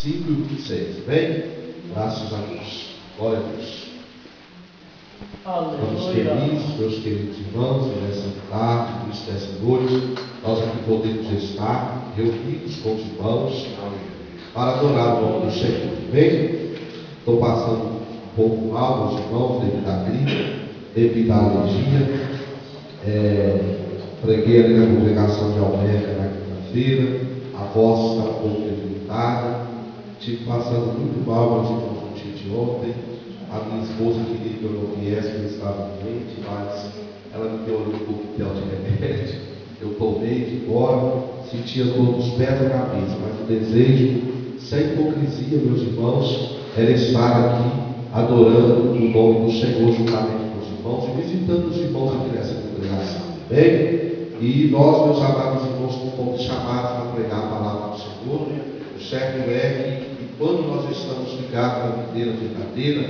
5 e 26. Amém? Graças a Deus. Glória a Deus. Estamos felizes, meus queridos irmãos, nessa tarde, nessa noite, nós aqui podemos estar reunidos com os irmãos para adorar o nome do Senhor. Amém? Estou passando um pouco mal, meus irmãos, devido à gripe, devido à alergia. Preguei ali na congregação de Almeida na quinta-feira, a voz está um pouco debilitada. Estive passando muito mal, meus irmãos, no dia de ontem. A minha esposa queria que eu não viesse, porque eu estava doente, mas ela me deu um coquetel de remédio. Eu tomei de embora, sentia dor nos pés da cabeça, mas o desejo, sem hipocrisia, meus irmãos, era estar aqui adorando o nome do Senhor juntamente com os irmãos e visitando os irmãos aqui nessa congregação. Bem? E nós, meus amados irmãos, fomos chamados para pregar a palavra do Senhor. O certo é que quando nós estamos ligados na videira verdadeira,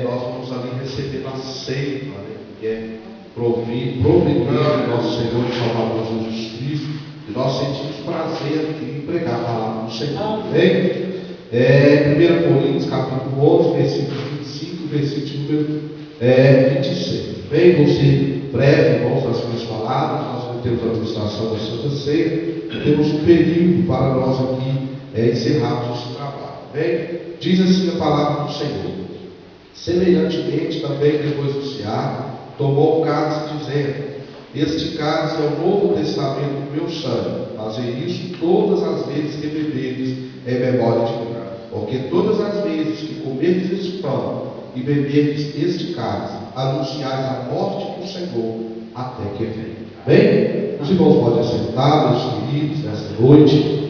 nós vamos ali receber a ceia, né, que é provido do nosso Senhor e Salvador Jesus Cristo, e nós sentimos prazer em pregar a palavra do Senhor. Bem? 1 Coríntios capítulo 11, versículo 25, versículo número 26. Bem, vou ser breve, irmãos, nas minhas palavras. Nós não temos a administração da Santa Ceia, temos um período para nós aqui encerrarmos esse trabalho. Bem? Diz assim a palavra do Senhor: semelhantemente também, depois do cear, tomou o cálice, dizendo: este cálice é o novo testamento do meu sangue. Fazei isso todas as vezes que beberdes em memória de mim. Porque todas as vezes que comerdes este pão e beberdes este cálice, anunciais a morte do Senhor até que venha. Bem? Os irmãos podem sentar, meus queridos, nesta noite.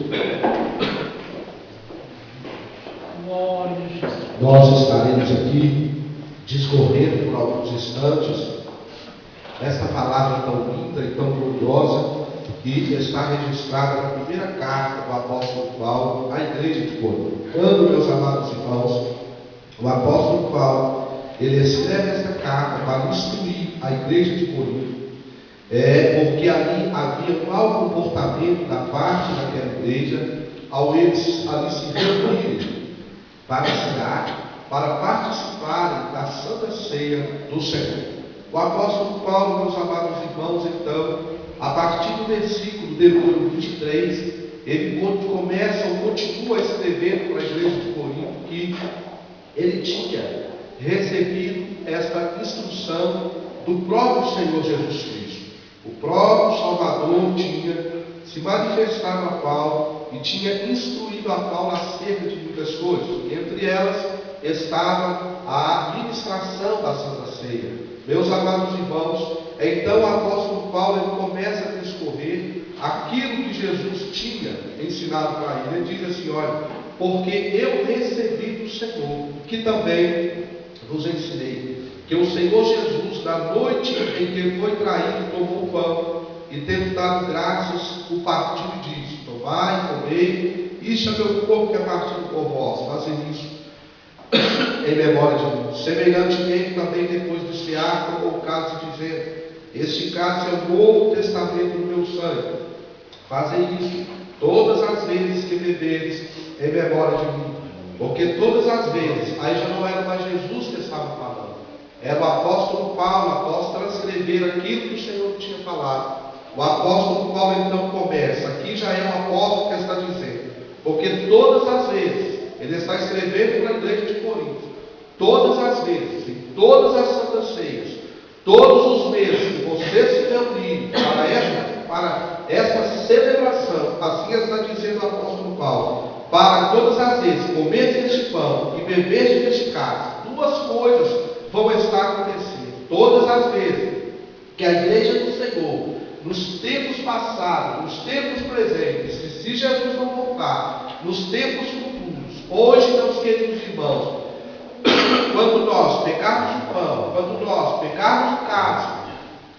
Nós estaremos aqui discorrendo por alguns instantes esta palavra tão linda e tão gloriosa que está registrada na primeira carta do apóstolo Paulo à igreja de Corinto. Quando, meus amados irmãos, o apóstolo Paulo ele escreve esta carta para instruir a igreja de Corinto, porque ali havia um mau comportamento da parte daquela igreja ao eles ali se reunirem para cear, para participarem da Santa Ceia do Senhor. O apóstolo Paulo, meus amados irmãos, então, a partir do versículo de número 23, ele continua escrevendo para a igreja de Corinto que ele tinha recebido esta instrução do próprio Senhor Jesus Cristo. O próprio Salvador tinha se manifestado a Paulo e tinha instruído a Paulo acerca de muitas coisas. Entre elas estava a ministração da Santa Ceia. Meus amados irmãos, então o apóstolo Paulo ele começa a discorrer aquilo que Jesus tinha ensinado para ele. Ele diz assim: olha, porque eu recebi do Senhor, que também vos ensinei, que o Senhor Jesus, na noite em que ele foi traído, tomou o pão e, tendo dado graças, o partiu e disse: tomai, comei, isto é meu corpo que é partido por vós, fazei isso em memória de mim. Semelhantemente também, depois do cear, tomou o cálice, dizendo: este cálice é o novo testamento do meu sangue. Fazei isso todas as vezes que beberes em memória de mim. Porque todas as vezes, aí já não era mais Jesus que estava falando, era o apóstolo Paulo, após transcrever aquilo que o Senhor tinha falado. O apóstolo Paulo então começa, aqui já é o apóstolo que está dizendo, porque todas as vezes, ele está escrevendo para a igreja de Corinto, todas as vezes, em todas as santas ceias, todos os meses que vocês se reunirem para esta celebração, assim está dizendo o apóstolo Paulo, para todas as vezes comerdes este pão e beberdes este cálice, duas coisas vão estar acontecendo. Todas as vezes que a igreja do Senhor, nos tempos passados, nos tempos presentes, e se Jesus não voltar, nos tempos futuros, hoje, meus queridos irmãos, quando nós pegarmos o pão, quando nós pegarmos o cálice,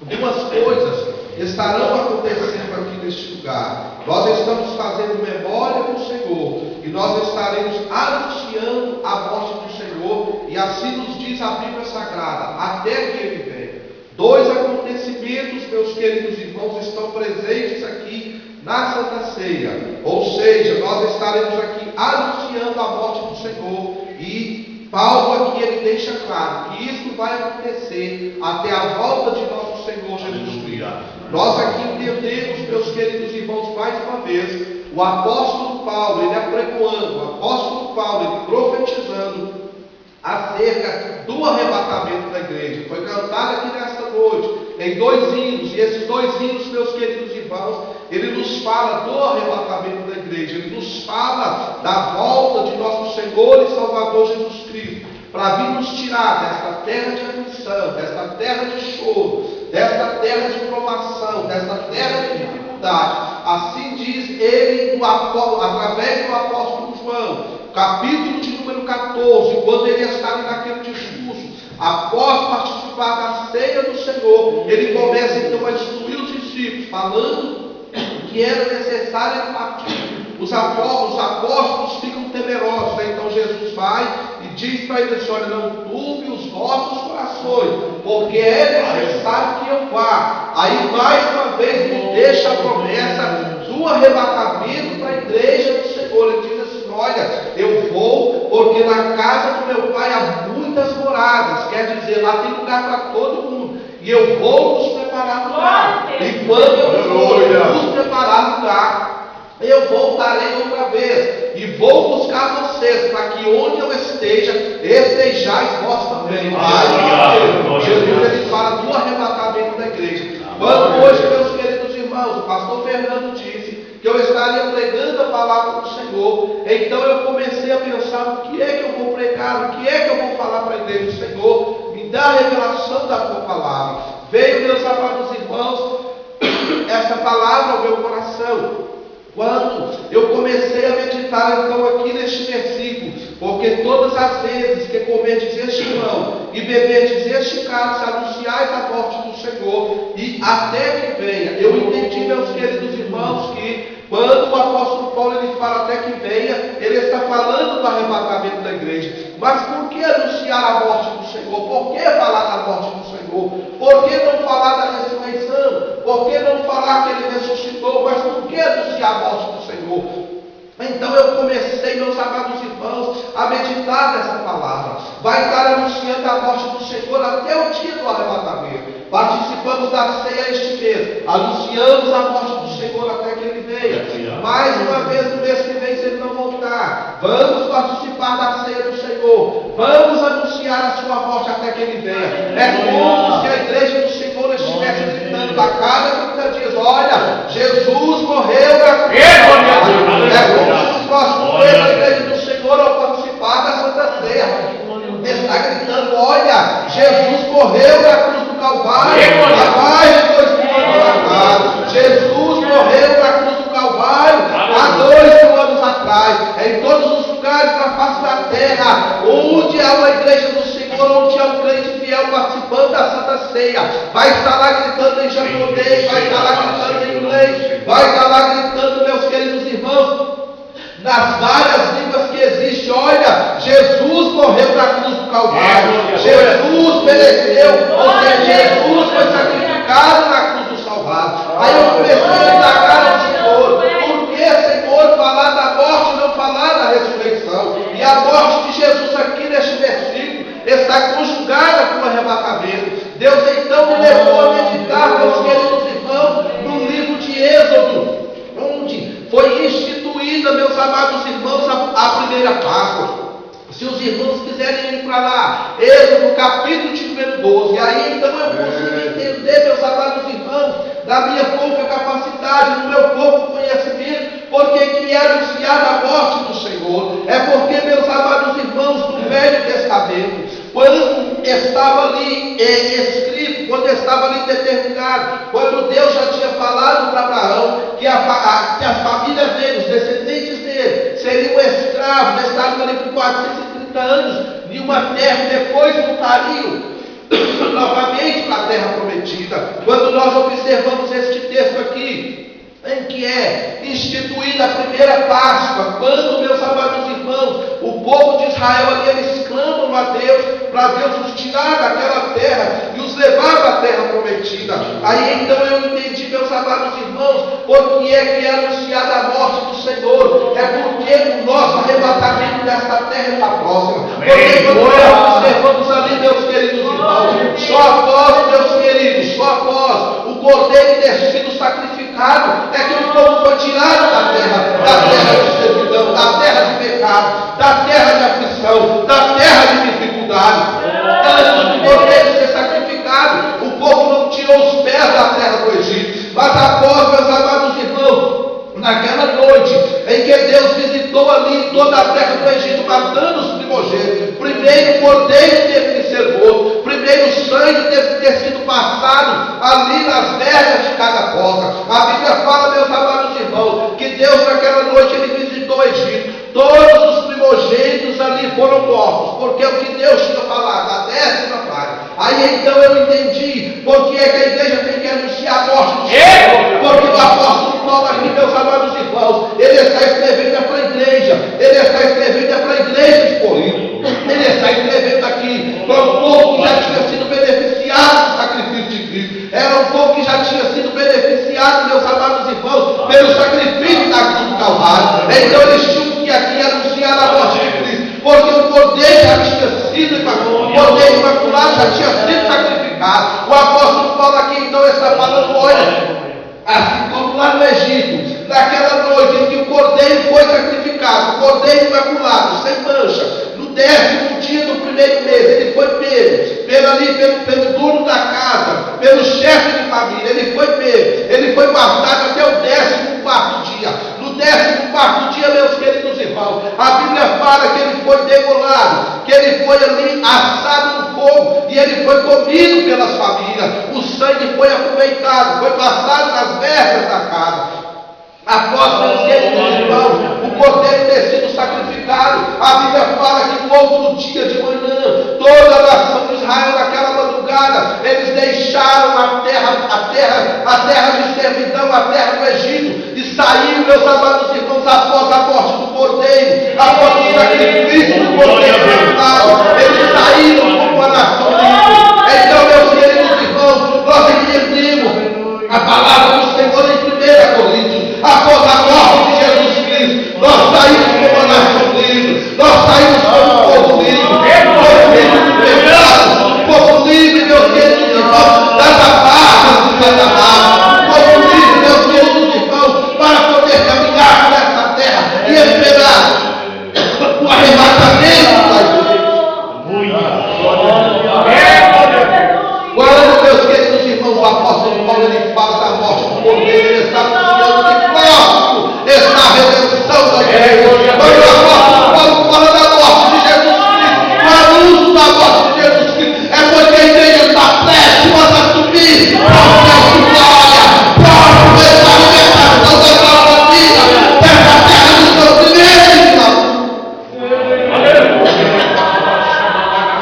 duas coisas estarão acontecendo aqui neste lugar. Nós estamos fazendo memória do Senhor e nós estaremos anunciando a morte do Senhor, e assim nos diz a Bíblia Sagrada, até que Ele venha. Dois acontecimentos, meus queridos irmãos, estão presentes aqui na Santa Ceia, ou seja, nós estaremos aqui anunciando Paulo aqui ele deixa claro que isso vai acontecer até a volta de nosso Senhor Jesus Cristo. Nós aqui entendemos, meus queridos irmãos, mais uma vez, o apóstolo Paulo, ele apregoando, o apóstolo Paulo, ele profetizando acerca do arrebatamento da igreja. Foi cantado aqui nesta noite, em 2 hinos, e esses 2 hinos, meus queridos irmãos, ele nos fala do arrebatamento da igreja, ele nos fala da volta de nosso Senhor e Salvador Jesus Cristo, para vir nos tirar desta terra de aflição, desta terra de choro, desta terra de provação, desta terra de dificuldade. Assim diz ele através do apóstolo João, capítulo de número 14, quando ele está ali naquele discurso, após participar da ceia do Senhor, ele começa então a instruir os discípulos, falando que era necessário partir. Os apóstolos ficam temerosos, né? Então Jesus vai e diz para eles: olha, não turbe os vossos corações, porque é necessário que eu vá. Aí mais uma vez ele deixa a promessa do arrebatamento para a igreja do Senhor. Ele diz assim: olha, eu vou, porque na casa do meu pai há muitas moradas, quer dizer, lá tem lugar para todo mundo, e eu vou nos preparar lugar. E quando eu vou nos preparar lugar, eu voltarei outra vez e vou buscar vocês, para que onde eu esteja, estejais vós também. Jesus ele fala do arrebatamento da igreja. Quando hoje, meus queridos irmãos, o pastor Fernando disse que eu estaria pregando a palavra do Senhor, então eu comecei a pensar: o que é que eu vou pregar, o que é que eu vou falar para a igreja do Senhor? Me dá a revelação da tua palavra. Veio, meus amados irmãos, essa palavra ao meu coração quando eu comecei a meditar então aqui neste versículo: porque todas as vezes que comerdes este pão e beberdes este cálice, anunciais a morte do Senhor e até que venha. Eu entendi, meus queridos irmãos, que quando o apóstolo Paulo ele fala até que venha, ele está falando do arrebatamento da igreja. Mas por que anunciar a morte do Senhor? Por que falar da morte do Senhor? Por que não falar da ressurreição? Por que não falar que ele ressuscitou? Mas por que anunciar a morte do Senhor? Então eu comecei, meus amados irmãos, a meditar nessa palavra. Vai estar anunciando a morte do Senhor até o dia do arrebatamento. Participamos da ceia este mês, anunciamos a morte do Senhor até que ele venha. Mais uma vez no mês que vem, se ele não voltar, vamos participar da ceia do Senhor, vamos anunciar a sua morte até que ele venha. É como se a igreja do Senhor estivesse gritando a cada 30 dias: olha, Jesus morreu na cruz. É como se nos próximos meses a igreja do Senhor, ao participar da Santa Ceia, está gritando: olha, Jesus morreu na cruz do Calvário há mais de 2000 anos atrás. Jesus morreu na cruz do Calvário há 2000 anos atrás. Em todos os lugares da face da terra, onde há uma igreja do Senhor, onde há um crente fiel participando da Santa Ceia, vai estar lá gritando em japonês, vai estar lá gritando em inglês, vai estar lá gritando, meus queridos irmãos, nas várias línguas que existem: olha, Jesus morreu na cruz do Calvário, Jesus mereceu, porque Jesus foi sacrificado na cruz do Calvário. Aí eu comecei a indagar ao Senhor: por que, Senhor, falar da morte e não falar da ressurreição? E a morte de Jesus aqui neste versículo está conjugada com o arrebatamento. Deus então me levou a meditar, meus queridos irmãos, no livro de Êxodo, onde foi instituída, meus amados irmãos, a primeira Páscoa. Se os irmãos quiserem ir para lá, Êxodo capítulo de número 12, aí então eu consigo entender, meus amados irmãos, da minha pouca capacidade, do meu pouco conhecimento, porque que é anunciar a morte do Senhor. É porque, meus amados irmãos, do Velho Testamento, quando estava ali escrito, quando estava ali determinado, quando Deus já tinha falado para Abraão que a família dele, os descendentes dele, seriam escravos, estavam ali por 430 anos em uma terra, e depois voltariam novamente para a terra prometida. Quando nós observamos este texto aqui, em que é instituída a primeira Páscoa, quando, meus amados irmãos, o povo de Israel ali, eles clamam a Deus para Deus os tirar daquela terra e os levar para a terra prometida. Aí então eu entendi, meus amados irmãos, por que é anunciada a morte do Senhor. É porque o nosso arrebatamento da esta terra está próxima. Porque quando nós observamos ali, meus queridos irmãos, só após, meus queridos, só após o cordeiro ter sido sacrificado, é que o povo foi tirado da terra de servidão, da terra de pecado, da terra de aflição, da terra de dificuldade. Antes do cordeiro ser sacrificado, o povo não tirou os pés da terra do Egito, mas após, meus amados irmãos, naquela noite em que Deus visitou ali toda a terra do Egito, matando os primogênitos, primeiro o cordeiro teve que ser morto, primeiro o sangue teve que ter sido passado ali nas vergas de cada porta. A Bíblia fala, meus amados irmãos, que Deus naquela noite ele visitou o Egito, todos os primogênitos ali foram mortos, porque o que Deus tinha falado, a 10ª parte. Aí então eu entendi porque é que a igreja tem que anunciar a morte de Jesus, porque o apóstolo Paulo aqui, meus amados irmãos, ele está escrevendo para a igreja, ele está escrevendo para a igreja de Corinto, ele está escrevendo aqui para um povo que já tinha sido beneficiado do sacrifício de Cristo, era um povo que já tinha sido beneficiado, meus amados irmãos, pelo sacrifício da cruz do Calvário. Então eles tinham que aqui anunciar a morte de Cristo, porque o cordeiro já tinha sido imaculado, o cordeiro imaculado já tinha sido sacrificado. O apóstolo Paulo aqui então está falando, olha, assim como lá no Egito, naquela noite em que o cordeiro foi sacrificado, o cordeiro imaculado, sem mancha, no 10º dia do primeiro mês, ele foi pego, pelo dono da casa, pelo chefe de família, ele foi pego, ele foi guardado até o 14º dia. No 14º dia, meus queridos irmãos, a Bíblia fala que ele foi degolado, que ele foi ali assado no fogo, e ele foi comido pelas famílias, o sangue foi aproveitado, foi passado nas vergas da casa. Após, meus queridos irmãos, o cordeiro ter sido sacrificado, a Bíblia fala que no outro dia de manhã, toda a nação de Israel naquela madrugada, eles deixaram a terra de servidão, a terra do Egito, e saíram, meus amados irmãos, após a morte do cordeiro, após o sacrifício do cordeiro, eles saíram como uma nação livre. Então, meus queridos irmãos, nós entendemos a palavra do Senhor em 1 Coríntios. Após a morte de Jesus Cristo, nós saímos como uma nação livre, nós saímos como um povo livre, povo livre do pecado, povo livre, meus queridos irmãos, das amarras de Satanás, povo livre, meus queridos irmãos, para poder caminhar nessa terra e esperar o arrebatamento da igreja. Quando, meus queridos irmãos, o apóstolo Paulo ele fala da morte do cordeiro, ele está anunciando que próximo está a redenção da igreja. Quando o apóstolo Paulo fala da morte de Jesus Cristo, o anúncio da morte de Jesus Cristo, é porque a igreja está prestes a subir para o céu de glória, para começar a libertação da nossa vida, dessa terra do sofrimento.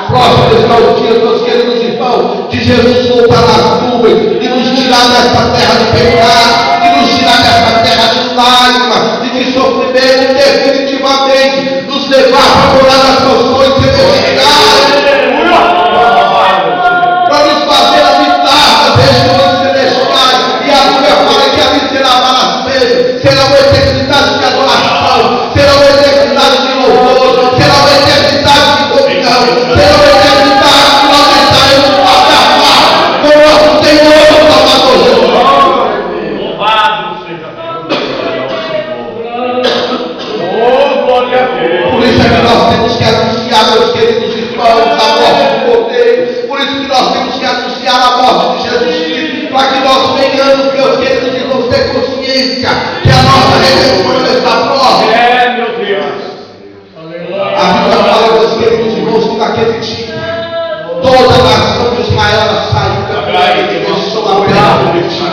Próximo está o dia, meus queridos irmãos, de Jesus voltar nas nuvens e nos tirar dessa terra de pecado, e nos tirar dessa terra de lágrimas e de sofrimento, e definitivamente nos levar para morar nas mansões celestiais, para nos fazer habitar nas regiões celestiais. E a Bíblia fala que ali será para sempre, será uma eternidade de adoração, será uma eternidade de louvor, será uma eternidade de comunhão, será uma eternidade que nós estaremos face a face com o nosso Senhor Salvador Jesus. Louvado seja Por isso é que nós temos que anunciar, meus queridos irmãos, a morte do cordeiro. Por isso que nós temos que anunciar a morte de Jesus Cristo, para que nós venhamos, meus queridos irmãos, ter consciência que a nossa redenção está próxima. meu Deus. A Bíblia fala, meus queridos irmãos, que naquele dia toda a nação de Israel saiu da igreja, eles são a terra prometida.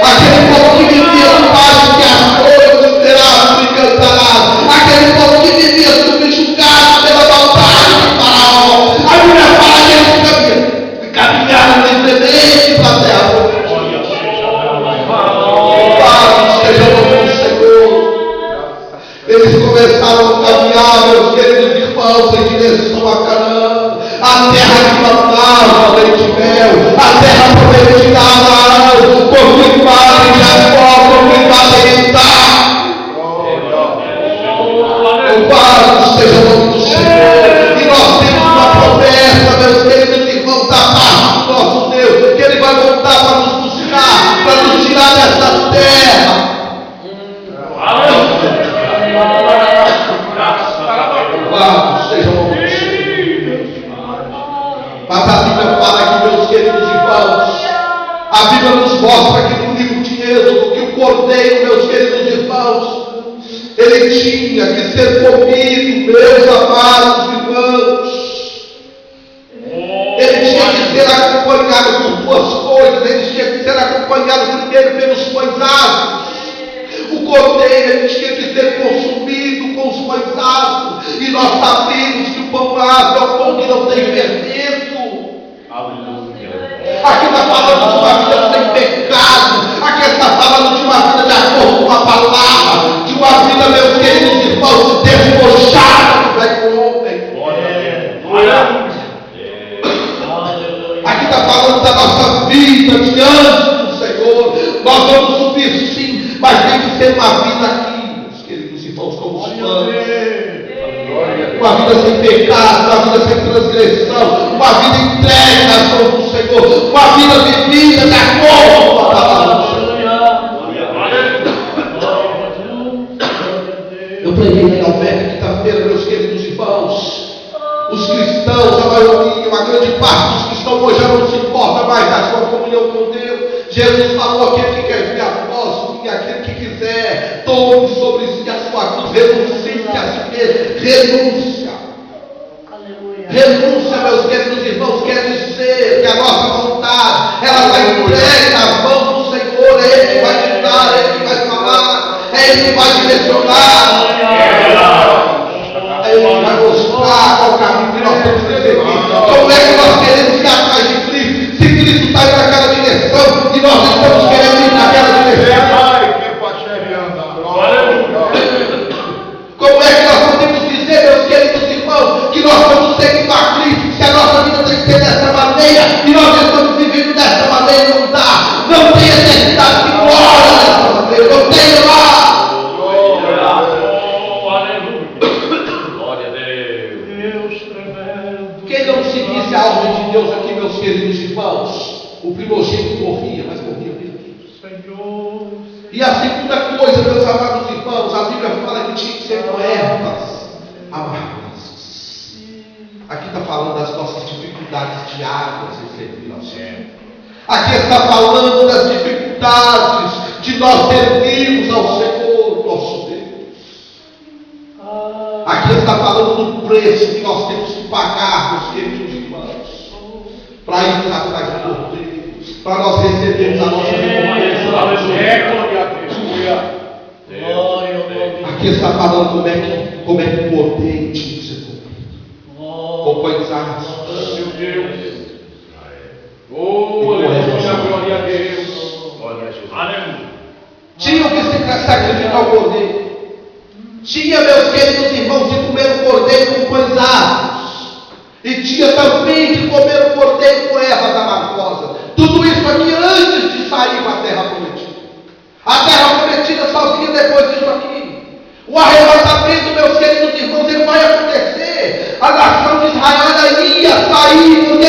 Aquele povo que vivia debaixo de arroios, esperava e cantará. Aquele povo que vivia subjugado pela maldade de Faraó. A Bíblia fala que eles caminharam livremente mostra aqui no livro de Êxodo que o cordeiro, meus queridos irmãos, ele tinha que ser comido, meus amados irmãos. Ele tinha que ser acompanhado por duas coisas. Ele tinha que ser acompanhado primeiro pelos pães asmos. O cordeiro, ele tinha que ser consumido com os pães asmos. E nós sabemos que o pão asmo é o pão que não tem fermento. Aqui está falando de uma vida sem pecado. Aqui está falando de uma vida de acordo com a palavra. De uma vida, meus queridos irmãos, despojada do velho homem. Aqui está falando da nossa vida diante do Senhor. Nós vamos subir sim, mas tem que ser uma vida aqui, meus queridos irmãos, como os pães. Uma vida sem pecado, uma vida sem transgressão, uma vida entregue nas mãos do Senhor, uma vida vivida de acordo com a palavra do Senhor. Eu preguei na Alberta quinta-feira, meus queridos irmãos. Os cristãos, a maioria, uma grande parte dos cristãos hoje já não se importa mais da sua comunhão com Deus. Jesus falou: aquele que quer vir após mim, aquele que quiser, tome sobre si a sua cruz, renuncie a si mesmo, renúncia. Renúncia, meus queridos irmãos, quer dizer que a nossa vontade, ela vai entregue nas mãos do Senhor. É Ele que vai te dar, é Ele que vai falar, é Ele que vai direcionar. Ele vai mostrar qual o caminho que nós temos que seguir. Como é que nós queremos ir atrás de Cristo? Se Cristo está indo naquela direção e nós estamos querendo ir naquela direção. Como é que nós podemos dizer, meus queridos irmãos, que nós estamos seguindo a Cristo, se a nossa vida tem que ser dessa maneira e nós estamos vivendo dessa maneira? Não dá. Não tem eternidade de glória dessa maneira. Não tem lá. Quem não seguisse a ordem de Deus aqui, meus queridos irmãos, o primogênito morria, mas morria mesmo. Senhor. E a segunda coisa, meus amados irmãos, a Bíblia fala que tinha que ser com ervas amargas. Aqui está falando das nossas dificuldades diárias em servir ao Senhor. Aqui está falando das dificuldades de nós servirmos ao Senhor, nosso Deus. Aqui está falando do preço que nós temos que pagar, meus queridos irmãos, para irmos atrás do Cordeiro, para nós recebermos a nossa recompensa. Aqui está falando como é que o Cordeiro tinha que ser comido. Com pães asmos. Meu Deus. Glória a Deus. Tinham que se sacrificar o Cordeiro. Tinha, meus queridos irmãos, de comer o cordeiro com pães asmos. E tinha também de comer o cordeiro com ervas amargosas. Tudo isso aqui antes de sair para a terra prometida. A terra prometida só vinha depois disso aqui. O arrebatamento, meus queridos irmãos, ele vai acontecer. A nação de Israel ainda ia sair, porque